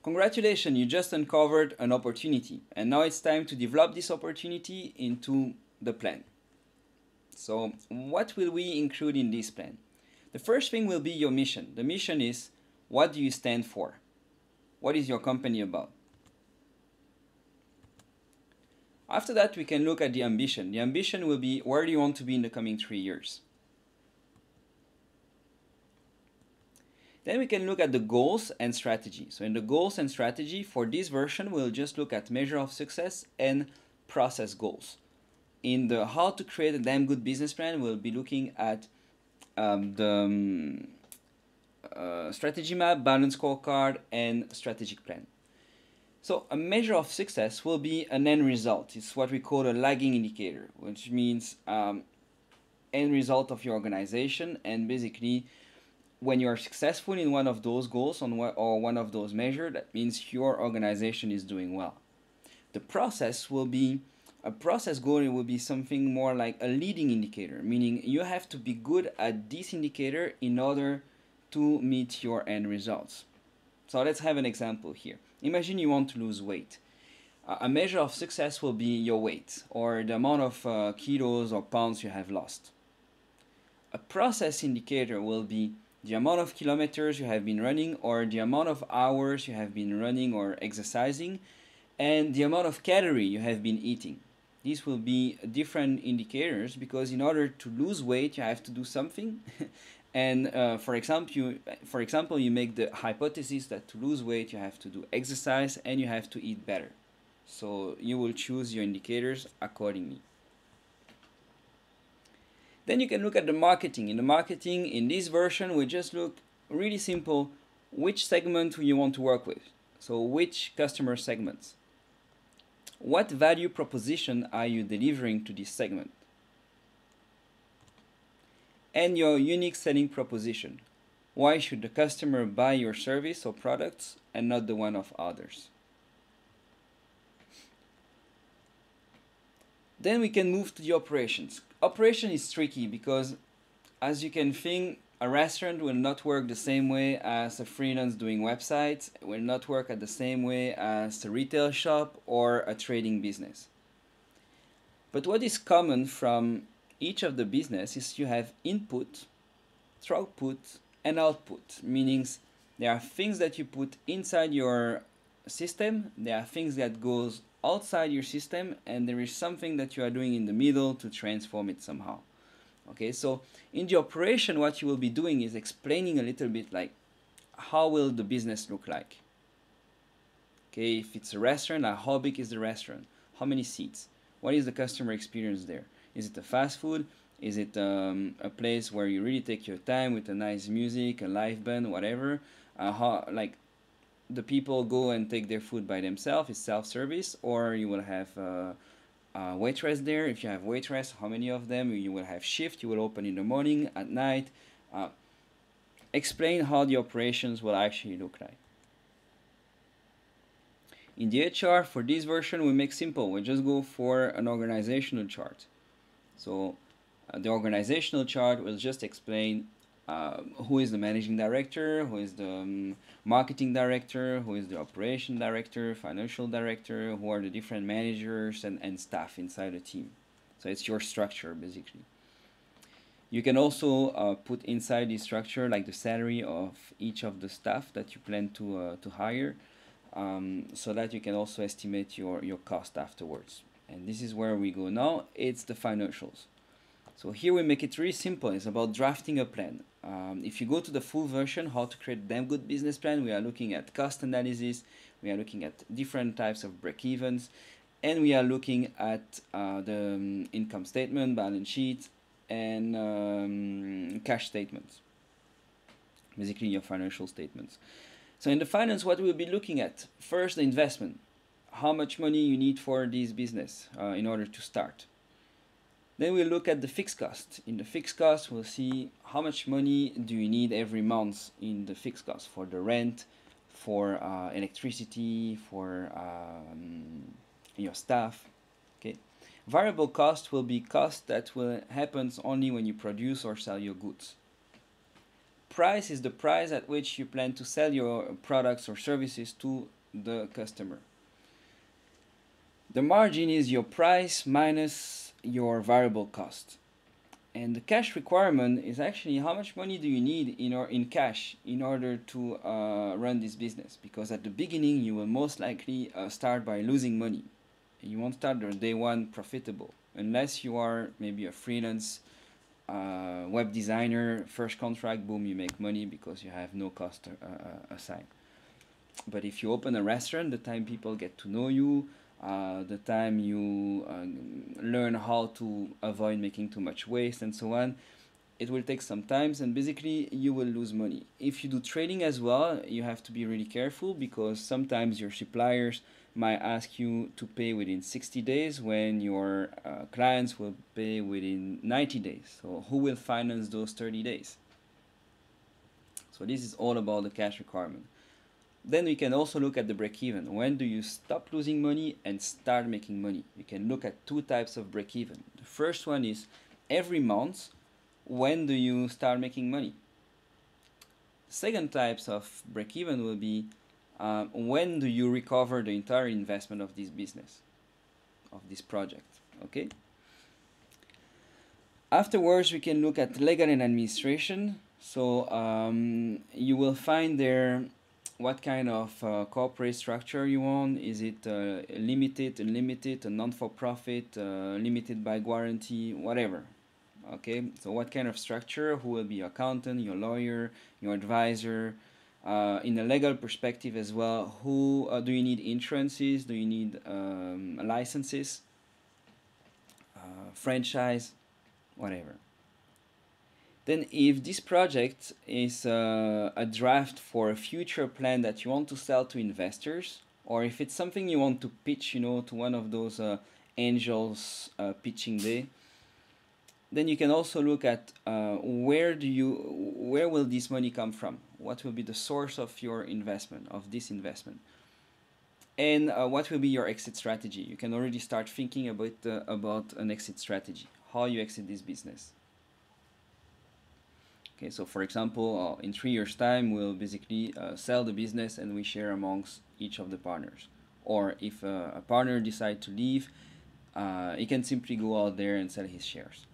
Congratulations, you just uncovered an opportunity, and now it's time to develop this opportunity into the plan. So, what will we include in this plan? The first thing will be your mission. The mission is, what do you stand for? What is your company about? After that, we can look at the ambition. The ambition will be, where do you want to be in the coming 3 years? Then we can look at the goals and strategy. So in the goals and strategy, for this version, we'll just look at measure of success and process goals. In the how to create a damn good business plan, we'll be looking at the strategy map, balance scorecard, and strategic plan. So a measure of success will be an end result. It's what we call a lagging indicator, which means end result of your organization. And basically, when you are successful in one of those goals or one of those measures, that means your organization is doing well. The process will be a process goal. It will be something more like a leading indicator, meaning you have to be good at this indicator in order to meet your end results. So let's have an example here. Imagine you want to lose weight. A measure of success will be your weight or the amount of kilos or pounds you have lost. A process indicator will be the amount of kilometers you have been running or the amount of hours you have been running or exercising and the amount of calorie you have been eating. These will be different indicators because in order to lose weight you have to do something and for example you make the hypothesis that to lose weight you have to do exercise and you have to eat better. So you will choose your indicators accordingly. Then you can look at the marketing. In the marketing, in this version, we just look really simple, which segment you want to work with. So which customer segments? What value proposition are you delivering to this segment? And your unique selling proposition. Why should the customer buy your service or products and not the one of others? Then we can move to the operations. Operation is tricky because, as you can think, a restaurant will not work the same way as a freelance doing websites, it will not work at the same way as a retail shop or a trading business. But what is common from each of the business is you have input, throughput, and output, meaning there are things that you put inside your system, there are things that goes outside your system, and there is something that you are doing in the middle to transform it somehow. Okay, so in the operation what you will be doing is explaining a little bit like how will the business look like. Okay, if it's a restaurant, how big is the restaurant? How many seats? What is the customer experience there? Is it a fast food? Is it a place where you really take your time with a nice music, a live band, whatever? The people go and take their food by themselves, it's self-service, or you will have a waitress there. If you have waitress, how many of them? You will have shift, you will open in the morning, at night. Explain how the operations will actually look like. In the HR, for this version, we make simple. We just go for an organizational chart. So the organizational chart will just explain who is the managing director, who is the marketing director, who is the operation director, financial director, who are the different managers and staff inside the team. So it's your structure basically. You can also put inside the structure like the salary of each of the staff that you plan to hire, so that you can also estimate your cost afterwards. And this is where we go now. It's the financials. So here we make it really simple. It's about drafting a plan. If you go to the full version, how to create a damn good business plan, we are looking at cost analysis, we are looking at different types of break-evens, and we are looking at the income statement, balance sheet, and cash statements. Basically your financial statements. So in the finance, what we'll be looking at, first the investment. How much money you need for this business in order to start. Then we'll look at the fixed cost. In the fixed cost, we'll see how much money do you need every month in the fixed cost for the rent, for electricity, for your staff. Okay. Variable cost will be cost that will happen only when you produce or sell your goods. price is the price at which you plan to sell your products or services to the customer. The margin is your price minus your variable cost. And the cash requirement is actually how much money do you need in cash in order to run this business. Because at the beginning you will most likely start by losing money. You won't start on day one profitable unless you are maybe a freelance web designer. First contract, boom, you make money because you have no cost aside. But if you open a restaurant, the time people get to know you, the time you learn how to avoid making too much waste and so on, it will take some time, and basically you will lose money. If you do trading as well, you have to be really careful because sometimes your suppliers might ask you to pay within 60 days when your clients will pay within 90 days. So who will finance those 30 days? So this is all about the cash requirement. Then we can also look at the break-even. When do you stop losing money and start making money? You can look at two types of break-even. The first one is every month. When do you start making money? Second types of break-even will be when do you recover the entire investment of this business, of this project, okay? Afterwards, we can look at legal and administration. So you will find there what kind of corporate structure you want. Is it limited, unlimited, a non-for-profit, limited by guarantee, whatever. Okay, so what kind of structure, who will be your accountant, your lawyer, your advisor. In a legal perspective as well, who do you need insurances, do you need licenses, franchise, whatever. Then if this project is a draft for a future plan that you want to sell to investors, or if it's something you want to pitch, you know, to one of those angels pitching day, then you can also look at where will this money come from? What will be the source of your investment, of this investment? And what will be your exit strategy? You can already start thinking about an exit strategy, how you exit this business. Okay, so for example, in 3 years' time, we'll basically sell the business and we share amongst each of the partners. Or if a partner decides to leave, he can simply go out there and sell his shares.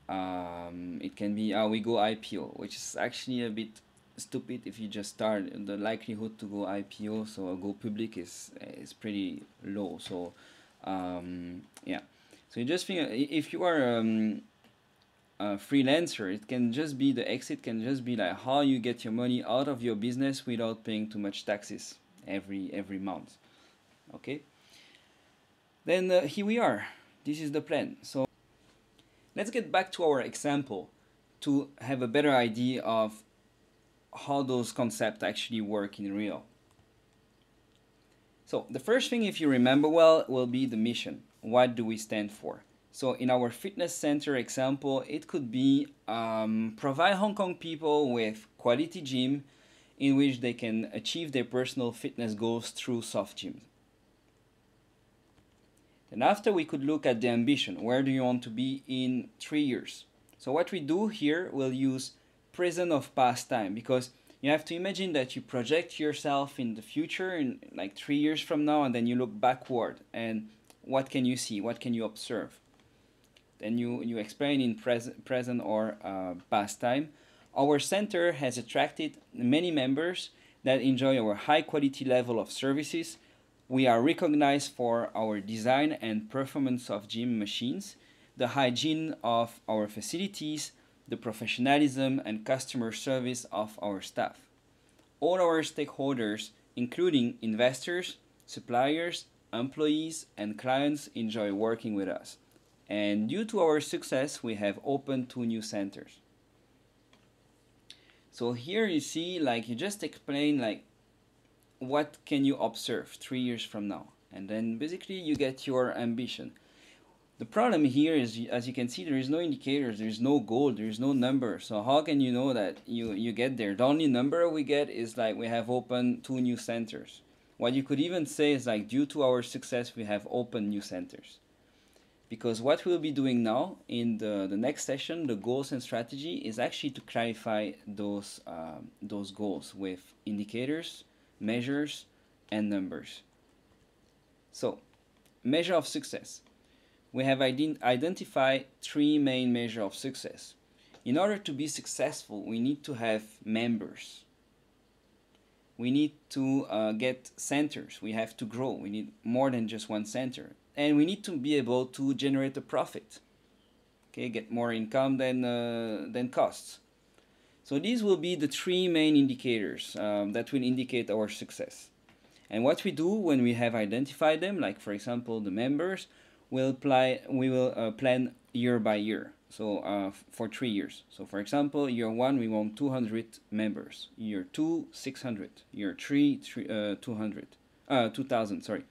It can be we go IPO, which is actually a bit stupid if you just start. The likelihood to go IPO, so go public, is pretty low. So yeah, so you just think if you are a freelancer, it can just be, the exit can just be like how you get your money out of your business without paying too much taxes every month. Okay, then here we are. This is the plan. So let's get back to our example to have a better idea of how those concepts actually work in real. So the first thing, if you remember well, will be the mission. What do we stand for? So in our fitness center example, it could be provide Hong Kong people with quality gym in which they can achieve their personal fitness goals through soft gyms. Then after, we could look at the ambition. Where do you want to be in 3 years? So what we do here, we'll use present of past time, because you have to imagine that you project yourself in the future in like 3 years from now, and then you look backward and what can you see? What can you observe? Then you explain in present or past time. Our center has attracted many members that enjoy our high quality level of services. We are recognized for our design and performance of gym machines, the hygiene of our facilities, the professionalism and customer service of our staff. All our stakeholders, including investors, suppliers, employees, and clients, enjoy working with us. And due to our success, we have opened 2 new centers. So here you see, like, you just explain, like, what can you observe 3 years from now, and then basically you get your ambition. The problem here is, as you can see, there is no indicators, there is no goal, there is no number. So how can you know that you get there? The only number we get is like we have opened 2 new centers. What you could even say is like, due to our success, we have opened new centers. Because what we'll be doing now in the next session, the goals and strategy, is actually to clarify those goals with indicators, measures, and numbers. So, measure of success. We have identified three main measures of success. In order to be successful, we need to have members. We need to get centers. We have to grow. We need more than just one center. And we need to be able to generate a profit. Okay, get more income than costs. So these will be the three main indicators that will indicate our success. And what we do when we have identified them, like for example the members, we will plan year by year. So for 3 years. So for example, year 1 we want 200 members. Year 2, 600. Year 3, 2,000. Sorry,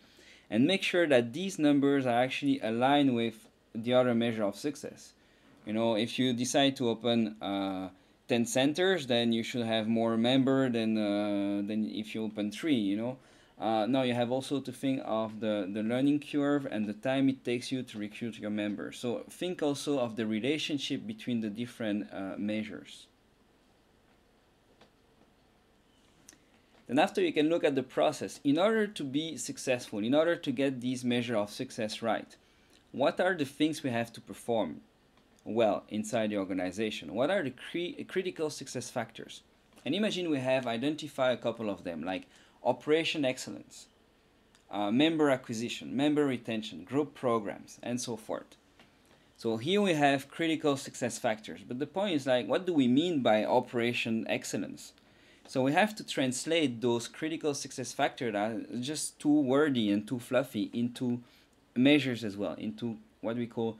and make sure that these numbers are actually aligned with the other measure of success. You know, if you decide to open 10 centers, then you should have more member than if you open 3. You know. Now you have also to think of the learning curve and the time it takes you to recruit your members. So think also of the relationship between the different measures. Then after, you can look at the process. In order to be successful, in order to get these measures of success right, what are the things we have to perform well inside the organization? What are the critical success factors? And imagine we have identified a couple of them, like operation excellence, member acquisition, member retention, group programs, and so forth. So here we have critical success factors. But the point is, like, what do we mean by operation excellence? So we have to translate those critical success factors that are just too wordy and too fluffy into measures as well, into what we call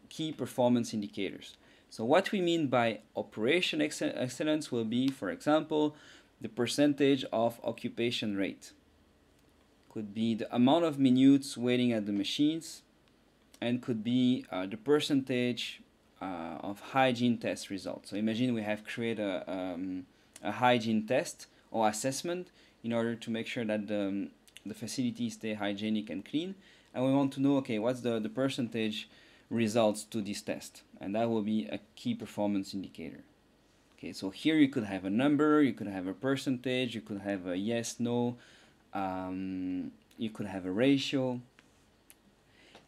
key performance indicators. So what we mean by operation excellence will be, for example, the percentage of occupation rate. Could be the amount of minutes waiting at the machines, and could be the percentage of hygiene test results. So imagine we have created a hygiene test or assessment in order to make sure that the facilities stay hygienic and clean, and we want to know, okay, what's the percentage results to this test, and that will be a key performance indicator. Okay, so here you could have a number, you could have a percentage, you could have a yes, no, you could have a ratio.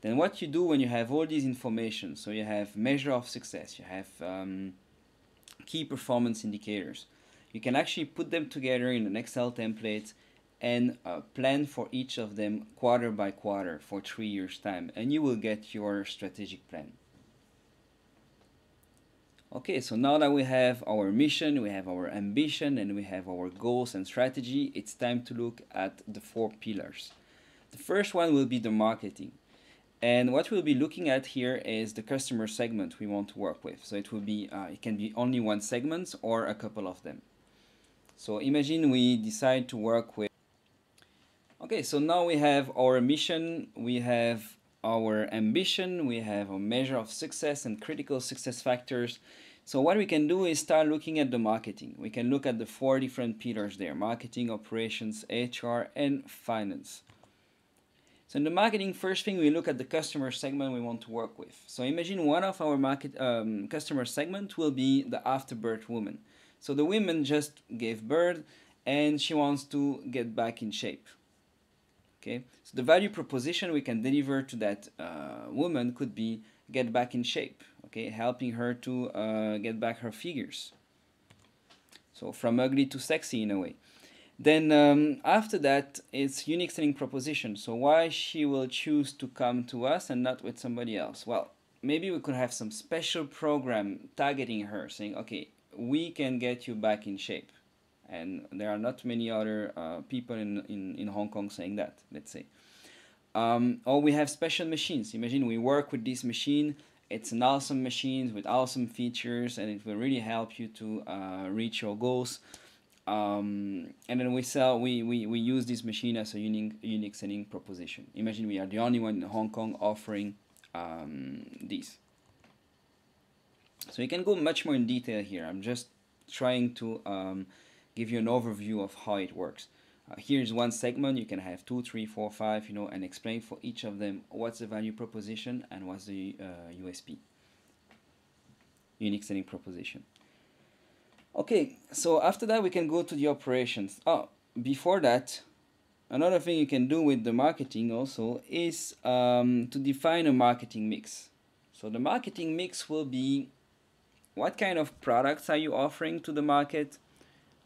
Then what you do when you have all these information, so you have measure of success, you have key performance indicators, you can actually put them together in an Excel template and plan for each of them quarter by quarter for 3 years time, and you will get your strategic plan. Okay, so now that we have our mission, we have our ambition, and we have our goals and strategy, it's time to look at the 4 pillars. The first one will be the marketing. And what we'll be looking at here is the customer segment we want to work with. So it will be, it can be only one segment or a couple of them. So imagine we decide to work with. Okay, so now we have our mission, we have our ambition, we have a measure of success and critical success factors. So what we can do is start looking at the marketing. We can look at the 4 different pillars there: marketing, operations, HR, and finance. So in the marketing, first thing, we look at the customer segment we want to work with. So imagine one of our customer segment will be the afterbirth woman. So the woman just gave birth and she wants to get back in shape. Okay, so the value proposition we can deliver to that woman could be get back in shape. Okay, helping her to get back her figures. So from ugly to sexy in a way. Then after that, it's unique selling proposition. So why she will choose to come to us and not with somebody else? Well, maybe we could have some special program targeting her, saying, okay, we can get you back in shape. And there are not many other people in Hong Kong saying that, let's say. Or we have special machines. Imagine we work with this machine. It's an awesome machine with awesome features, and it will really help you to reach your goals. And then we use this machine as a unique selling proposition. Imagine we are the only one in Hong Kong offering these. So you can go much more in detail here. I'm just trying to give you an overview of how it works. Here's one segment. You can have 2, 3, 4, 5, you know, and explain for each of them what's the value proposition and what's the USP, unique selling proposition. Okay, so after that we can go to the operations. Oh, before that, another thing you can do with the marketing also is to define a marketing mix. So the marketing mix will be what kind of products are you offering to the market,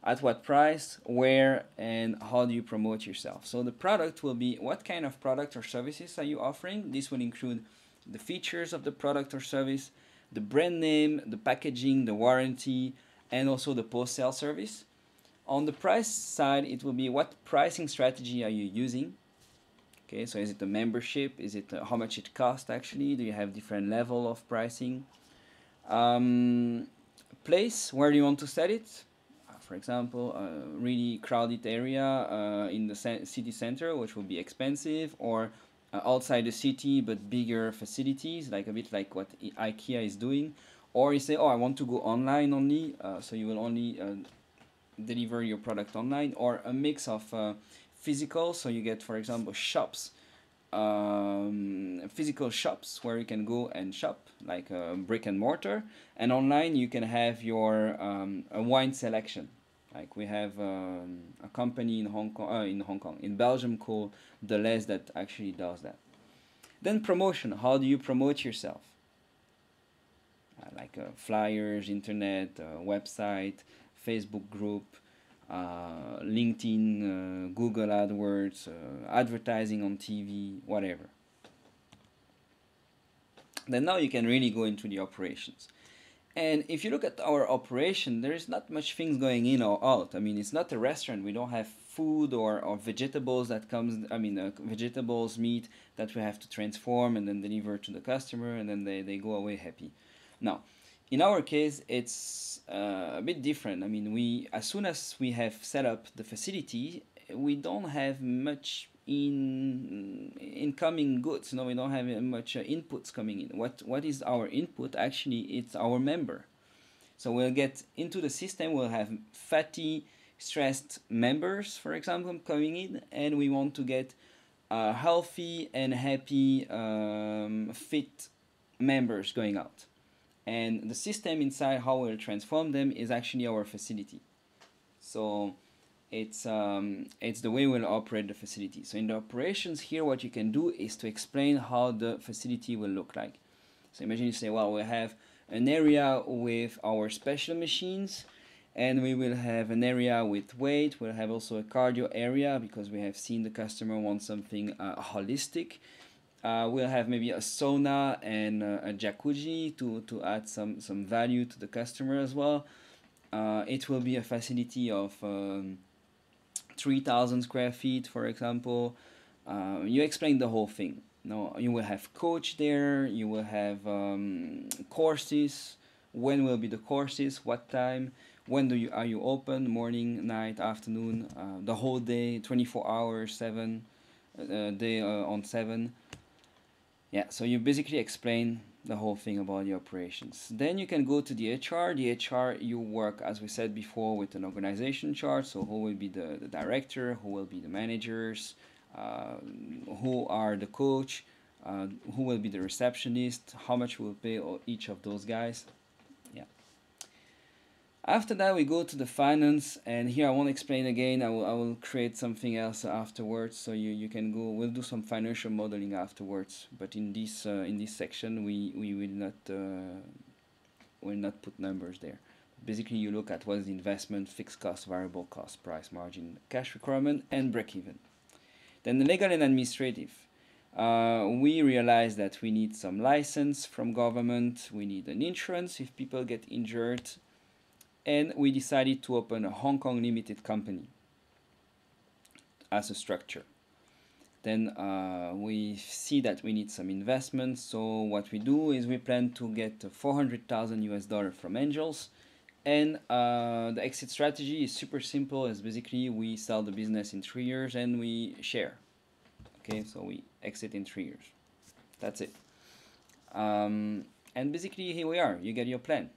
at what price, where, and how do you promote yourself. So the product will be what kind of product or services are you offering. This will include the features of the product or service, the brand name, the packaging, the warranty, and also the post-sale service. On the price side, it will be what pricing strategy are you using. Okay, so is it a membership? Is it how much it costs actually? Do you have different level of pricing? Place, where do you want to set it? For example, a really crowded area in the city center, which will be expensive, or outside the city but bigger facilities, like a bit like what IKEA is doing. Or you say, oh, I want to go online only, so you will only deliver your product online, or a mix of physical, so you get, for example, shops, physical shops where you can go and shop, like a brick and mortar, and online you can have your a wine selection. Like we have a company in in Belgium called Deleuze that actually does that. Then promotion. How do you promote yourself? Like flyers, internet, website, Facebook group, LinkedIn, Google AdWords, advertising on TV, whatever. Then now you can really go into the operations. And if you look at our operation, there is not much things going in or out. I mean, it's not a restaurant. We don't have food or vegetables that comes, vegetables, meat that we have to transform and then deliver to the customer, and then they go away happy. Now, in our case, it's a bit different. I mean, as soon as we have set up the facility, we don't have much incoming goods. We don't have much inputs coming in. What is our input? Actually, it's our member. So we'll get into the system. We'll have fatty, stressed members, for example, coming in, and we want to get healthy and happy, fit members going out. And the system inside how we'll transform them is actually our facility. So it's the way we'll operate the facility. So in the operations here, what you can do is to explain how the facility will look like. So imagine you say, well, we have an area with our special machines, and we will have an area with weight. We'll have also a cardio area because we have seen the customer want something holistic. We'll have maybe a sauna and a jacuzzi to add some value to the customer as well. It will be a facility of 3,000 square feet, for example. You explain the whole thing. No, you will have coach there. You will have courses. When will be the courses? What time? When are you open? Morning, night, afternoon, the whole day, 24 hours, 7 day on 7. Yeah, so you basically explain the whole thing about the operations. Then you can go to the HR. The HR, you work, as we said before, with an organization chart. So who will be the director, who will be the managers, who are the coach, who will be the receptionist, how much we'll pay each of those guys. Yeah. After that, we go to the finance, and here I won't explain again. I will create something else afterwards, so you can go. We'll do some financial modeling afterwards. But in this section, we will not put numbers there. Basically, you look at what is the investment, fixed cost, variable cost, price, margin, cash requirement, and break even. Then the legal and administrative. We realize that we need some license from government. We need an insurance if people get injured. And we decided to open a Hong Kong limited company as a structure. Then we see that we need some investment. So what we do is we plan to get $400,000 from angels. And the exit strategy is super simple. It's basically we sell the business in 3 years and we share. Okay, so we exit in 3 years. That's it. And basically here we are. You get your plan.